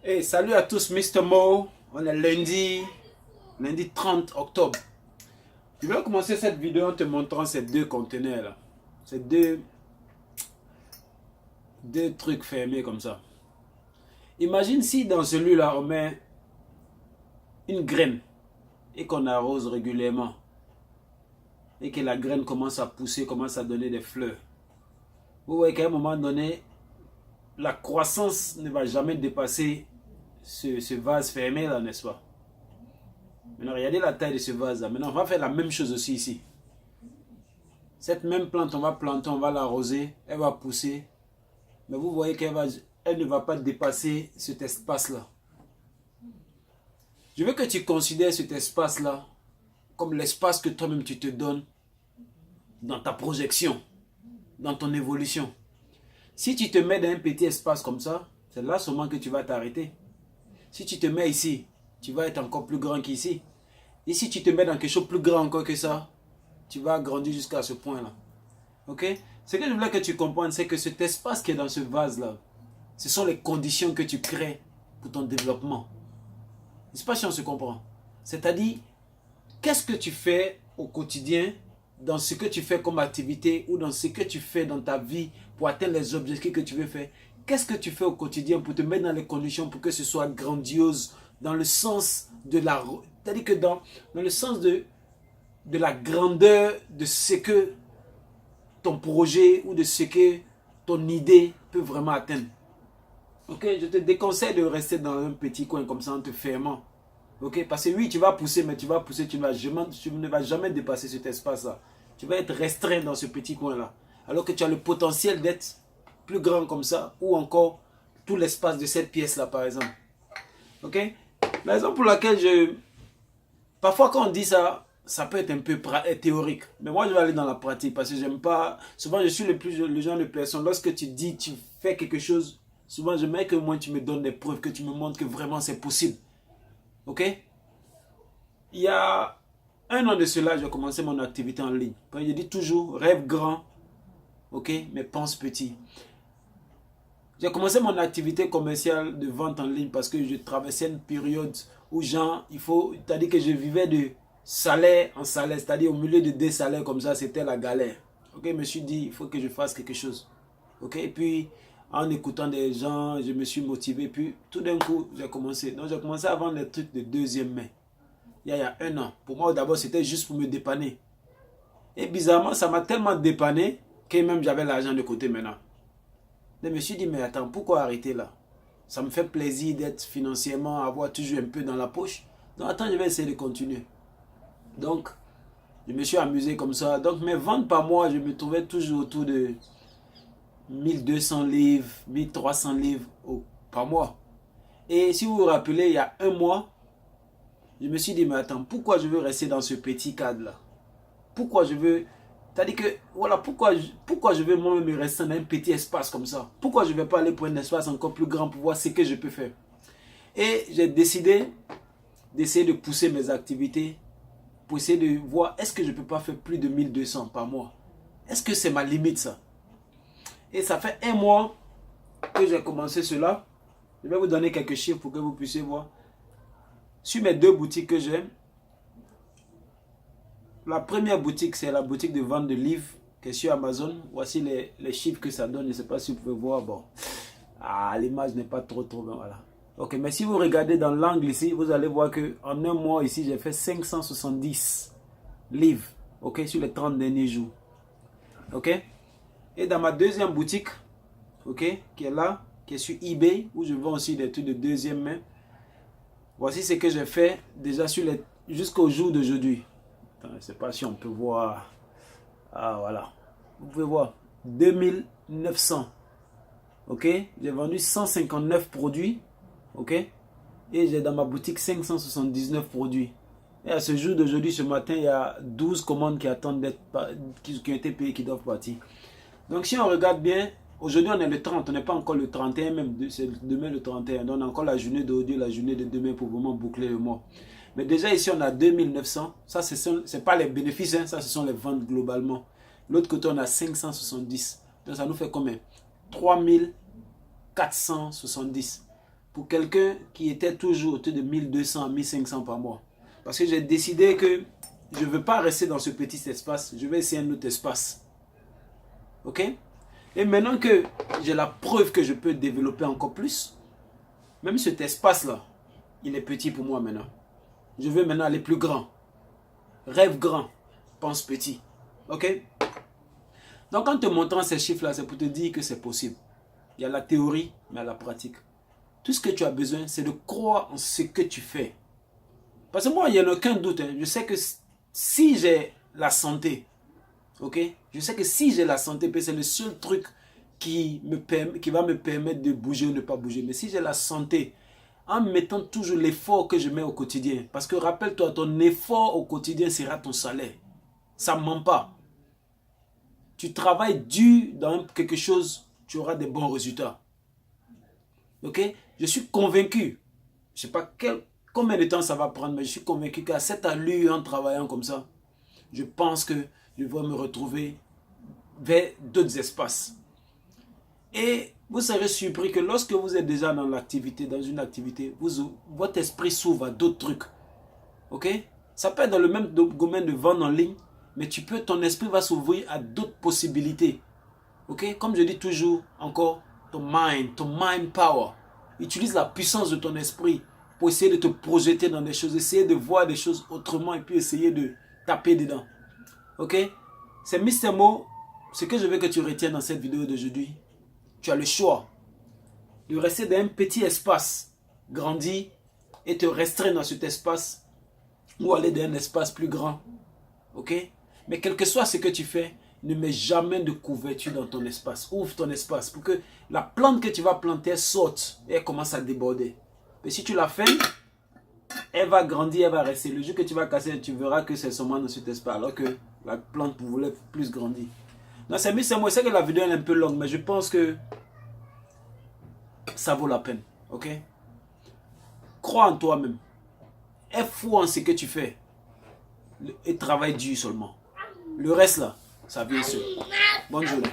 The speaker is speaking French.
Hey, salut à tous, Mr. Mo. On est lundi 30 octobre. Je vais commencer cette vidéo en te montrant ces deux conteneurs là. Ces deux trucs fermés comme ça. Imagine si dans celui-là on met une graine et qu'on arrose régulièrement. Et que la graine commence à pousser, commence à donner des fleurs. Vous voyez qu'à un moment donné, la croissance ne va jamais dépasser ce vase fermé là, n'est-ce pas? Maintenant, regardez la taille de ce vase là. Maintenant, on va faire la même chose aussi ici. Cette même plante, on va planter, on va l'arroser, elle va pousser. Mais vous voyez elle ne va pas dépasser cet espace-là. Je veux que tu considères cet espace-là comme l'espace que toi-même tu te donnes dans ta projection, dans ton évolution. Si tu te mets dans un petit espace comme ça, c'est là seulement que tu vas t'arrêter. Si tu te mets ici, tu vas être encore plus grand qu'ici. Et si tu te mets dans quelque chose de plus grand encore que ça, tu vas grandir jusqu'à ce point-là. Ok? Ce que je voulais que tu comprennes, c'est que cet espace qui est dans ce vase-là, ce sont les conditions que tu crées pour ton développement. Je ne sais pas si on se comprend. C'est-à-dire, qu'est-ce que tu fais au quotidien, dans ce que tu fais comme activité ou dans ce que tu fais dans ta vie pour atteindre les objectifs que tu veux faire. Qu'est-ce que tu fais au quotidien pour te mettre dans les conditions pour que ce soit grandiose dans le sens de la... C'est-à-dire que dans le sens de la grandeur de ce que ton projet ou de ce que ton idée peut vraiment atteindre. Ok, je te déconseille de rester dans un petit coin comme ça en te fermant. Ok, parce que oui, tu vas pousser, mais tu vas pousser, tu ne vas jamais dépasser cet espace-là. Tu vas être restreint dans ce petit coin-là. Alors que tu as le potentiel d'être plus grand comme ça, ou encore tout l'espace de cette pièce-là, par exemple. Ok, la raison pour laquelle parfois quand on dit ça, ça peut être un peu théorique. Mais moi, je vais aller dans la pratique parce que j'aime pas... Souvent, je suis le genre de personne, lorsque tu dis, tu fais quelque chose, souvent, j'aimerais que moi, tu me donnes des preuves, que tu me montres que vraiment c'est possible. Ok? Il y a un an de cela, j'ai commencé mon activité en ligne. Je dis toujours, rêve grand, ok, mais pense petit. J'ai commencé mon activité commerciale de vente en ligne parce que je traversais une période où c'est-à-dire que je vivais de salaire en salaire, c'est-à-dire au milieu de deux salaires comme ça, c'était la galère. Ok, je me suis dit, il faut que je fasse quelque chose. Ok, et puis en écoutant des gens, je me suis motivé, puis tout d'un coup, j'ai commencé. Donc j'ai commencé à vendre des trucs de deuxième main. Il y a un an. Pour moi, d'abord, c'était juste pour me dépanner. Et bizarrement, ça m'a tellement dépanné que même j'avais l'argent de côté maintenant. Je me suis dit, mais attends, pourquoi arrêter là? Ça me fait plaisir d'être financièrement, avoir toujours un peu dans la poche. Donc attends, je vais essayer de continuer. Donc, je me suis amusé comme ça. Donc mes ventes par mois, je me trouvais toujours autour de 1200 livres, 1300 livres par mois. Et si vous vous rappelez, il y a un mois, je me suis dit, mais attends, pourquoi je veux rester dans ce petit cadre-là? Pourquoi je veux... C'est-à-dire que, voilà, pourquoi je veux moi-même rester dans un petit espace comme ça? Pourquoi je ne vais pas aller pour un espace encore plus grand pour voir ce que je peux faire? Et j'ai décidé d'essayer de pousser mes activités pour essayer de voir est-ce que je ne peux pas faire plus de 1200 par mois? Est-ce que c'est ma limite ça? Et ça fait un mois que j'ai commencé cela. Je vais vous donner quelques chiffres pour que vous puissiez voir. Sur mes deux boutiques que j'ai, la première boutique, c'est la boutique de vente de livres qui est sur Amazon. Voici les chiffres que ça donne. Je ne sais pas si vous pouvez voir. Bon, l'image n'est pas trop bien. Voilà. Ok, mais si vous regardez dans l'angle ici, vous allez voir qu'en un mois ici, j'ai fait 570 livres. Ok, sur les 30 derniers jours. Ok. Et dans ma deuxième boutique, ok, qui est là, qui est sur eBay, où je vends aussi des trucs de deuxième main. Voici ce que j'ai fait déjà jusqu'au jour d'aujourd'hui. Je ne sais pas si on peut voir. Ah, voilà. Vous pouvez voir. 2900. Ok. J'ai vendu 159 produits. Ok. Et j'ai dans ma boutique 579 produits. Et à ce jour d'aujourd'hui, ce matin, il y a 12 commandes qui attendent qui ont été payées, qui doivent partir. Donc si on regarde bien, aujourd'hui on est le 30, on n'est pas encore le 31 même, c'est demain le 31. Donc on a encore la journée d'aujourd'hui, la journée de demain pour vraiment boucler le mois. Mais déjà ici on a 2900, ça c'est pas les bénéfices, hein, ça ce sont les ventes globalement. L'autre côté on a 570, donc ça nous fait combien? 3470. pour quelqu'un qui était toujours autour de 1200 à 1500 par mois. Parce que j'ai décidé que je ne veux pas rester dans ce petit espace. Je vais essayer un autre espace. Ok? Et maintenant que j'ai la preuve que je peux développer encore plus, même cet espace-là, il est petit pour moi maintenant. Je veux maintenant aller plus grand. Rêve grand, pense petit. Ok? Donc en te montrant ces chiffres-là, c'est pour te dire que c'est possible. Il y a la théorie, mais il y a la pratique. Tout ce que tu as besoin, c'est de croire en ce que tu fais. Parce que moi, il n'y a aucun doute. Hein. Je sais que si j'ai la santé, ok? Je sais que si j'ai la santé, c'est le seul truc qui va me permettre de bouger ou ne pas bouger. Mais si j'ai la santé, en mettant toujours l'effort que je mets au quotidien, parce que rappelle-toi, ton effort au quotidien sera ton salaire. Ça ne ment pas. Tu travailles dur dans quelque chose, tu auras des bons résultats. Ok? Je suis convaincu, je ne sais pas combien de temps ça va prendre, mais je suis convaincu qu'à cette allure, en travaillant comme ça, je pense que je vais me retrouver vers d'autres espaces. Et vous serez surpris que lorsque vous êtes déjà dans l'activité, dans une activité, votre esprit s'ouvre à d'autres trucs. Ok? Ça peut être dans le même domaine de vente en ligne, mais ton esprit va s'ouvrir à d'autres possibilités. Ok? Comme je dis toujours encore, ton mind power. Utilise la puissance de ton esprit pour essayer de te projeter dans des choses, essayer de voir des choses autrement et puis essayer de taper dedans. Ok? C'est Mr. Mo. Ce que je veux que tu retiennes dans cette vidéo d'aujourd'hui, tu as le choix de rester dans un petit espace, grandir et te restreindre dans cet espace ou aller dans un espace plus grand. Ok? Mais quel que soit ce que tu fais, ne mets jamais de couverture dans ton espace. Ouvre ton espace pour que la plante que tu vas planter elle saute et elle commence à déborder. Mais si tu la fermes, elle va grandir, elle va rester. Le jour que tu vas casser, tu verras que c'est seulement dans cet espace alors que la plante voulait plus grandir. Donc c'est moi, je sais que la vidéo est un peu longue, mais je pense que ça vaut la peine. Ok? Crois en toi-même. Aie foi en ce que tu fais. Et travaille dur seulement. Le reste là, ça vient seul. Bonne journée.